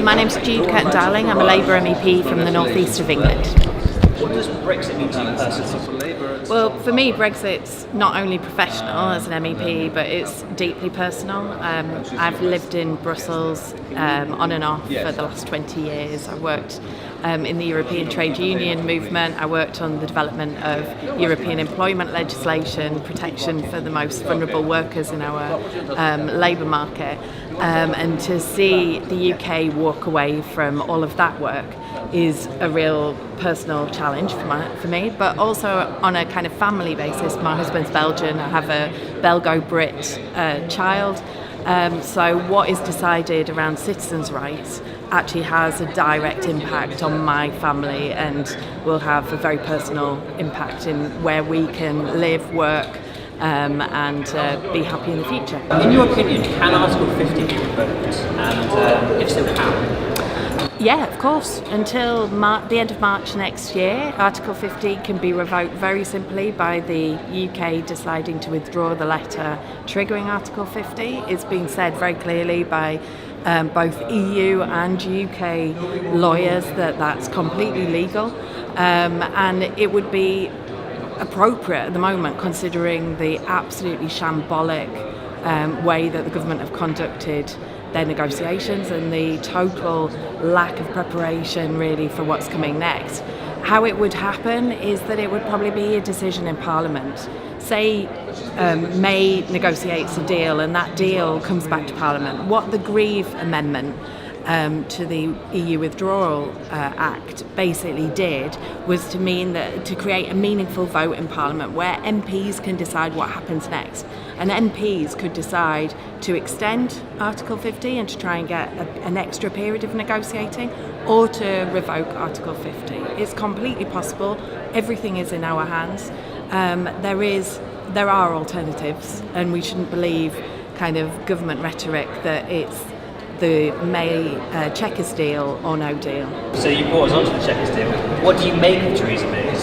My name's Jude Darling. I'm a Labour MEP from the northeast of England. What does Brexit mean to you personally? Well, for me, Brexit's not only professional as an MEP, but it's deeply personal. I've lived in Brussels on and off for the last 20 years. I worked in the European trade union movement. I worked on the development of European employment legislation, protection for the most vulnerable workers in our labour market. And to see the UK walk away from all of that work is a real personal challenge for me, but also on a kind of family basis. My husband's Belgian, I have a Belgo-Brit child, so what is decided around citizens' rights actually has a direct impact on my family and will have a very personal impact in where we can live, work, and be happy in the future. In your opinion, can Article 50 be revoked? And if so, how? Yeah, of course. Until the end of March next year, Article 50 can be revoked very simply by the UK deciding to withdraw the letter triggering Article 50. It's been said very clearly by both EU and UK lawyers that that's completely legal, and it would be appropriate at the moment, considering the absolutely shambolic way that the government have conducted their negotiations and the total lack of preparation really for what's coming next. How it would happen is that it would probably be a decision in Parliament. Say May negotiates a deal and that deal comes back to Parliament. What the Grieve Amendment to the EU Withdrawal Act basically did was to mean that to create a meaningful vote in Parliament where MPs can decide what happens next. And MPs could decide to extend Article 50 and to try and get an extra period of negotiating, or to revoke Article 50. It's completely possible. Everything is in our hands. There are alternatives, and we shouldn't believe kind of government rhetoric that it's the May Chequers deal or no deal. So you brought us onto the Chequers deal. What do you make of Theresa May's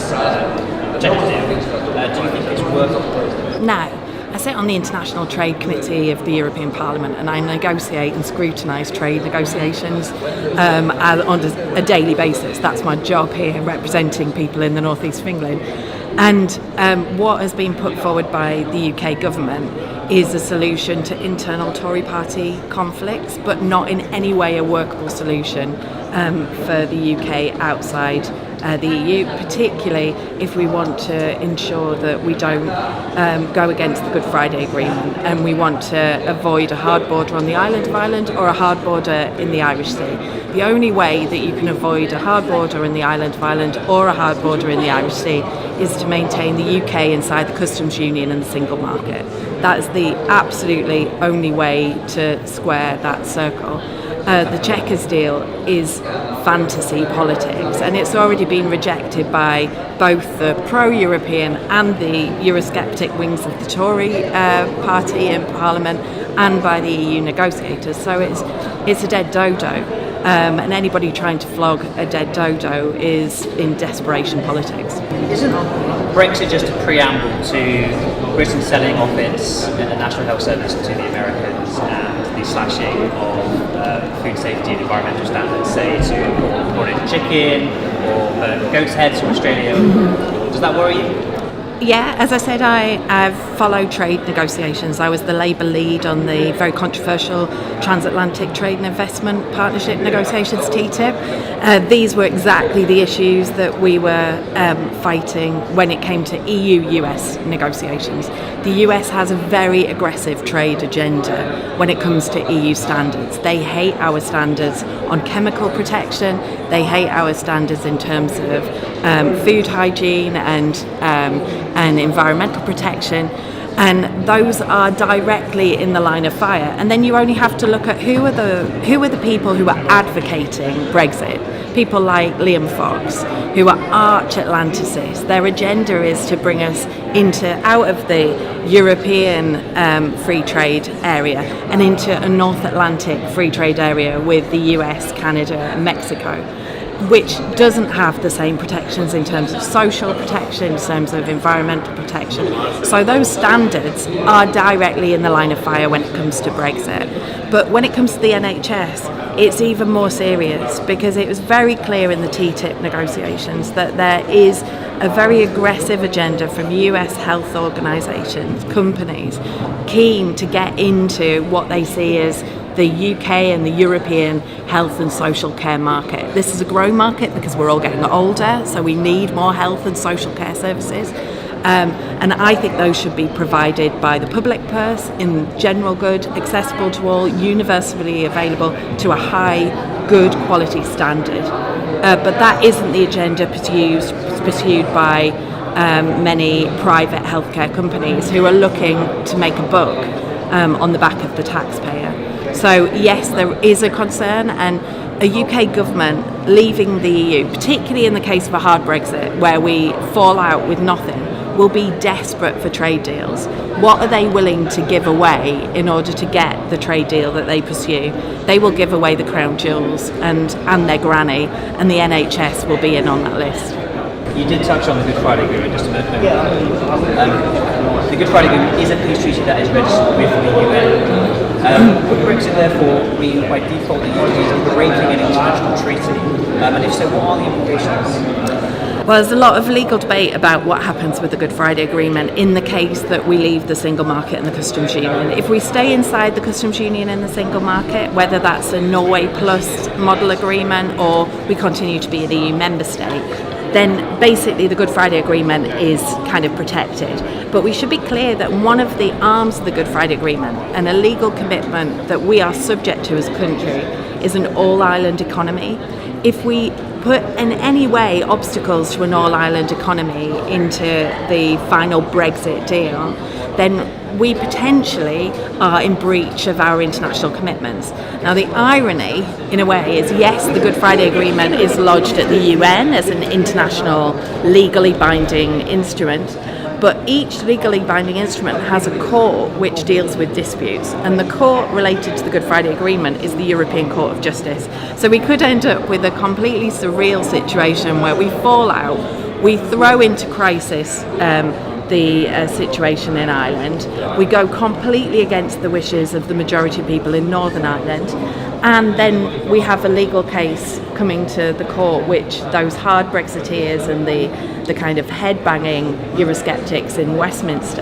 Chequers deal? Do you think it's workable? No. I sit on the International Trade Committee of the European Parliament, and I negotiate and scrutinise trade negotiations on a daily basis. That's my job here, representing people in the northeast of England. And what has been put forward by the UK government is a solution to internal Tory party conflicts, but not in any way a workable solution for the UK outside the EU, particularly if we want to ensure that we don't go against the Good Friday Agreement, and we want to avoid a hard border on the island of Ireland or a hard border in the Irish Sea. The only way that you can avoid a hard border in the island of Ireland or a hard border in the Irish Sea is to maintain the UK inside the customs union and the single market. That is the absolutely only way to square that circle. The Chequers deal is fantasy politics, and it's already been rejected by both the pro-European and the Eurosceptic wings of the Tory party in Parliament, and by the EU negotiators. So it's a dead dodo, and anybody trying to flog a dead dodo is in desperation politics. Isn't Brexit just a preamble to Britain selling off its National Health Service to the Americans and the slashing of food safety and environmental standards, say to imported chicken or goat's heads from Australia? Does that worry you? Yeah, as I said, I've followed trade negotiations. I was the Labour lead on the very controversial Transatlantic Trade and Investment Partnership negotiations, TTIP. These were exactly the issues that we were fighting when it came to EU-US negotiations. The US has a very aggressive trade agenda when it comes to EU standards. They hate our standards on chemical protection. They hate our standards in terms of food hygiene and environmental protection, and those are directly in the line of fire. And then you only have to look at who are the people who are advocating Brexit. People like Liam Fox, who are arch Atlanticists. Their agenda is to bring us out of the European free trade area and into a North Atlantic free trade area with the US, Canada, and Mexico. which doesn't have the same protections in terms of social protection, in terms of environmental protection. So those standards are directly in the line of fire when it comes to Brexit. But when it comes to the NHS, it's even more serious, because it was very clear in the TTIP negotiations that there is a very aggressive agenda from US health organisations, companies, keen to get into what they see as the UK and the European health and social care market. This is a growing market because we're all getting older, so we need more health and social care services. And I think those should be provided by the public purse, in general good, accessible to all, universally available to a high, good quality standard. But that isn't the agenda pursued by many private healthcare companies who are looking to make a buck on the back of the taxpayer. So yes, there is a concern, and a UK government leaving the EU, particularly in the case of a hard Brexit where we fall out with nothing, will be desperate for trade deals. What are they willing to give away in order to get the trade deal that they pursue? They will give away the crown jewels and their granny, and the NHS will be in on that list. You did touch on the Good Friday Agreement just a minute ago. The Good Friday Agreement is a peace treaty that is registered with the UN. Would Brexit therefore mean by default the UK is breaking an international treaty? And if so, what are the implications? Well, there's a lot of legal debate about what happens with the Good Friday Agreement in the case that we leave the single market and the customs union. If we stay inside the customs union and the single market, whether that's a Norway Plus model agreement or we continue to be an EU member state, then basically the Good Friday Agreement is kind of protected. But we should be clear that one of the arms of the Good Friday Agreement, and a legal commitment that we are subject to as a country, is an all-island economy. If we put in any way obstacles to an all-island economy into the final Brexit deal, then we potentially are in breach of our international commitments. Now, the irony, in a way, is yes, the Good Friday Agreement is lodged at the UN as an international legally binding instrument, but each legally binding instrument has a court which deals with disputes, and the court related to the Good Friday Agreement is the European Court of Justice. So we could end up with a completely surreal situation where we fall out, we throw into crisis the situation in Ireland, we go completely against the wishes of the majority of people in Northern Ireland, and then we have a legal case coming to the court which those hard Brexiteers and the kind of head-banging Eurosceptics in Westminster,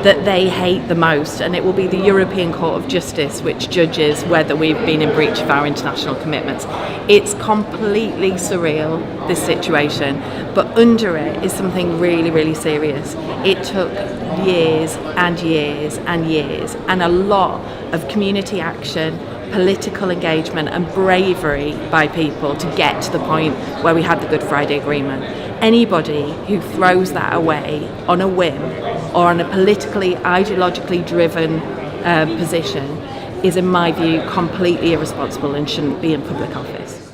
that they hate the most, and it will be the European Court of Justice which judges whether we've been in breach of our international commitments. It's completely surreal, this situation, but under it is something really, really serious. It took years and years and years, and a lot of community action, political engagement and bravery by people to get to the point where we had the Good Friday Agreement. Anybody who throws that away on a whim or on a politically, ideologically driven position is, in my view, completely irresponsible and shouldn't be in public office.